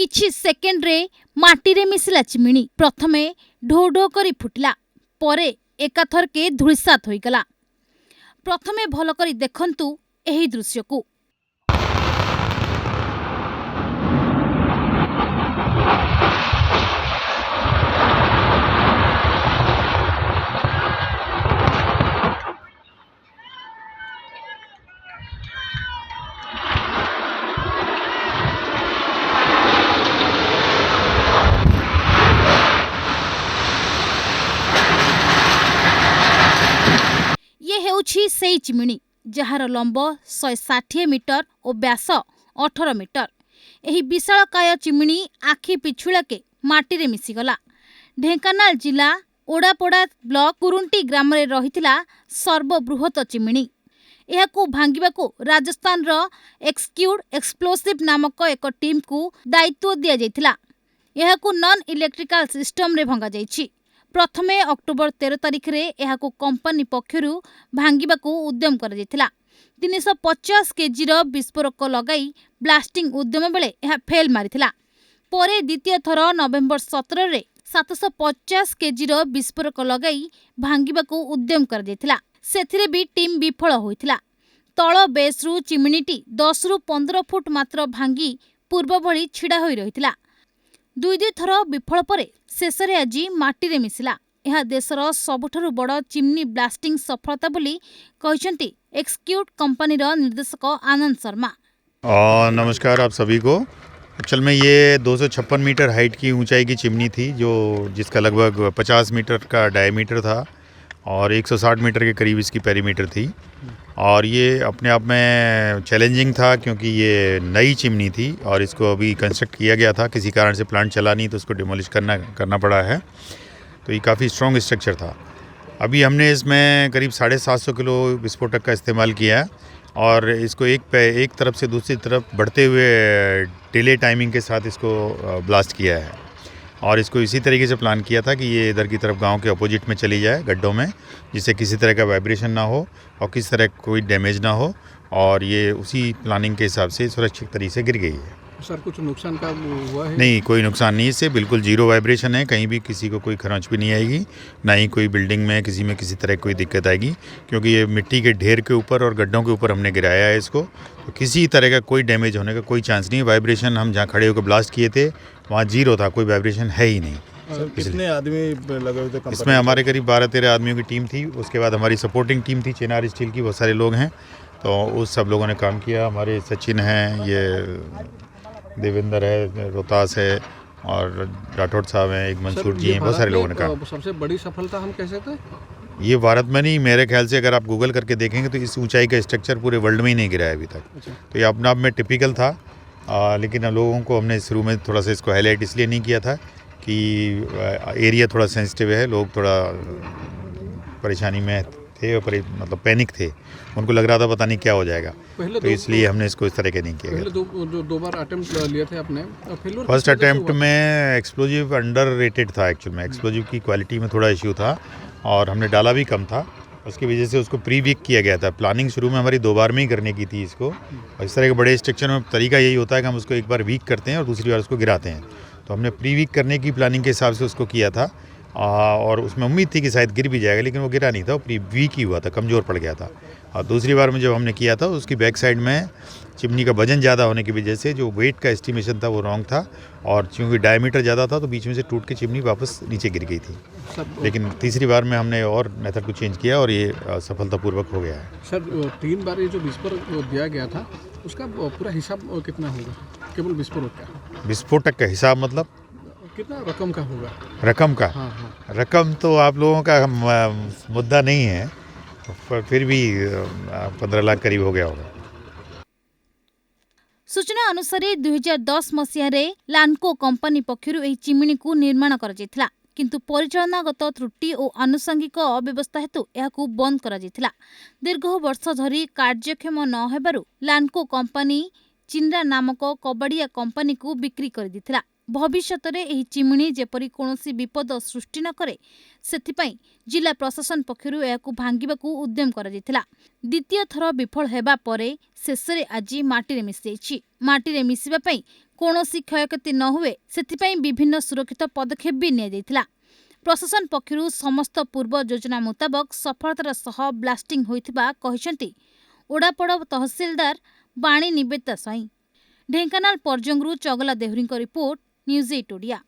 किछि सेकेंड रे माटी रे मिसिला चिमिनी प्रथमे ढो ढो करी फुटिला परे एकाथर के धूलिसात होइगला। प्रथमे भल करी देखंतु एही दृश्य को। ये हेउछि सेई चिमिनी जहार लंब 160 मीटर और व्यास 18 मीटर। एही विशालकाय चिमिनी आखि पिछुड़ाके माटी रे मिसिगला। ढेंकानाल जिला ओडापोड़ा ब्लॉक कुरुंटी ग्राम रे रहितिला सर्वबृहत चिमिनी। एहाकू भांगिबाकू राजस्थान रो एक्सक्यूड एक्सप्लोसिव नामक एक टीम को दायित्व दिया जायतिला। एहाकू नॉन इलेक्ट्रिकल सिस्टम रे भंगा जायछि। प्रथमे अक्टोबर 13 तारिख रे एहाकू कंपनी पक्षरु भांगिबाकू उद्यम करा जायतिला। 350 केजी रो विस्फोरक लगाई ब्लास्टिंग उद्यम बेले एहा फेल मारिथिला। परे द्वितीय थर नवेम्बर 17 रे 750 केजी रो विस्फोरक लगाई भांगिबाकू उद्यम करा जायतिला। सेथिरे भी टीम विफल होइथिला। तळ बेस रु चिमिनीटी 10 रु 15 फुट मात्र भांगी पूर्व भली छिड़ा होई रहिथिला। दुई थर विफल परे शेषरे आज माटी रे मिसिला। यह देशर सबुठारु बड़ चिमनी ब्लास्टिंग सफलता बोली कहिसंती एक्सक्यूट कंपनी रो निर्देशक आनंद शर्मा। नमस्कार आप सभी को। एक्चुअल में ये 256 मीटर हाइट की ऊंचाई की चिमनी थी जो जिसका लगभग 50 मीटर का डायमीटर था और 160 मीटर के करीब इसकी पेरीमीटर थी। और ये अपने आप में चैलेंजिंग था क्योंकि ये नई चिमनी थी और इसको अभी कंस्ट्रक्ट किया गया था। किसी कारण से प्लांट चला नहीं तो उसको डिमोलिश करना पड़ा है। तो ये काफ़ी स्ट्रॉन्ग स्ट्रक्चर था। अभी हमने इसमें करीब 750 किलो विस्फोटक का इस्तेमाल किया है और इसको एक तरफ से दूसरी तरफ बढ़ते हुए डिले टाइमिंग के साथ इसको ब्लास्ट किया है। और इसको इसी तरीके से प्लान किया था कि ये इधर की तरफ गांव के अपोजिट में चली जाए गड्ढों में, जिससे किसी तरह का वाइब्रेशन ना हो और किसी तरह कोई डैमेज ना हो। और ये उसी प्लानिंग के हिसाब से सुरक्षित तरीके से गिर गई है। सर कुछ नुकसान का हुआ है? नहीं, कोई नुकसान नहीं। इससे बिल्कुल जीरो वाइब्रेशन है। कहीं भी किसी को कोई खरोंच भी नहीं आएगी, ना ही कोई बिल्डिंग में किसी तरह कोई दिक्कत आएगी, क्योंकि ये मिट्टी के ढेर के ऊपर और गड्ढों के ऊपर हमने गिराया है इसको। तो किसी तरह का कोई डैमेज होने का कोई चांस नहीं। वाइब्रेशन हम जहाँ खड़े होकर ब्लास्ट किए थे वहाँ जीरो था, कोई वाइब्रेशन है ही नहीं। कितने आदमी लगे हुए थे? इसमें हमारे करीब 12-13 आदमियों की टीम थी। उसके बाद हमारी सपोर्टिंग टीम थी चिनार स्टील की, बहुत सारे लोग हैं। तो उस सब लोगों ने काम किया। हमारे सचिन हैं, ये देवेंद्र है, रोहतास है और राठौड़ साहब हैं, एक मंसूर जी हैं, बहुत सारे लोगों ने काम। सबसे बड़ी सफलता हम कह सकते हैं ये भारत में नहीं, मेरे ख्याल से अगर आप गूगल करके देखेंगे तो इस ऊंचाई का स्ट्रक्चर पूरे वर्ल्ड में ही नहीं गिरा है अभी तक। तो ये अपने आप में टिपिकल था। लेकिन लोगों को हमने शुरू में थोड़ा सा इसको हाईलाइट इसलिए नहीं किया था कि एरिया थोड़ा सेंसिटिव है, लोग थोड़ा परेशानी में थे और मतलब पैनिक थे। उनको लग रहा था पता नहीं क्या हो जाएगा, तो इसलिए हमने इसको इस तरह के नहीं किया। पहले दो बार अटेम्प्ट लिए थे आपने। फर्स्ट अटेम्प्ट में एक्सप्लोजिव अंडर रेटेड था। एक्चुअल में एक्सप्लोजिव की क्वालिटी में थोड़ा इश्यू था और हमने डाला भी कम था। उसकी वजह से उसको प्री वीक किया गया था। प्लानिंग शुरू में हमारी 2 बार में ही करने की थी इसको। और इस तरह के बड़े स्ट्रक्चर में तरीका यही होता है कि हम उसको एक बार वीक करते हैं और दूसरी बार उसको गिराते हैं। तो हमने प्री वीक करने की प्लानिंग के हिसाब से उसको किया था और उसमें उम्मीद थी कि शायद गिर भी जाएगा, लेकिन वो गिरा नहीं था, वो प्री वीक ही हुआ था, कमज़ोर पड़ गया था। और दूसरी बार में जब हमने किया था उसकी बैक साइड में चिमनी का वजन ज़्यादा होने की वजह से जो वेट का एस्टिमेशन था वो रॉन्ग था और चूँकि डायमीटर ज़्यादा था तो बीच में से टूट के चिमनी वापस नीचे गिर गई थी। लेकिन तीसरी बार में हमने और मेथड को चेंज किया और ये सफलतापूर्वक हो गया है। सर 3 बार ये जो विस्फोटक दिया गया था उसका पूरा हिसाब कितना होगा? केवल विस्फोटक का हिसाब मतलब कितना रकम का होगा? रकम का? हाँ। रकम तो आप लोगों का मुद्दा नहीं है, पर फिर भी 15 लाख करीब हो गया होगा। सूचना अनुसार 2010 मसीह लानको कंपनी पक्षरु एही चिमिनी को निर्माण करा जायतिला, किंतु परिचालनागत त्रुटि और आनुषंगिक अव्यवस्था हेतु एहाकू बंद करा जायतिला। दीर्घ वर्ष धरी कार्यक्षम न हेबारु लानको कंपनी चिन्रा नामक कबाड़िया कंपनी को बिक्री कर दिथिला। भविष्यत में एही चिमिनी जेपरी कोनोसी विपद सृष्टि न करे सेथिपाई जिला प्रशासन पक्षरु एहाकू भांगिबाकू उद्यम करा जायतिला। द्वितीय थर विफल हेबा परे शेषरे आज माटी रे मिसि जायछि। माटी रे मिसिबा पई कौनसी क्षयक्षति न हुए सेथिपाई विभिन्न सुरक्षित पदक्षेप भी निया प्रशासन पक्षरु समस्त पूर्व योजना मुताबक सफलतार सह ब्लास्टिंग होइथिबा कहिसंती ओडापड़ तहसीलदार बाणी निवेदिता साई। ढेंकानाल पर्जंगरू चगला देहुरीଙ୍କ रिपोर्ट न्यूज 8 ओडिया।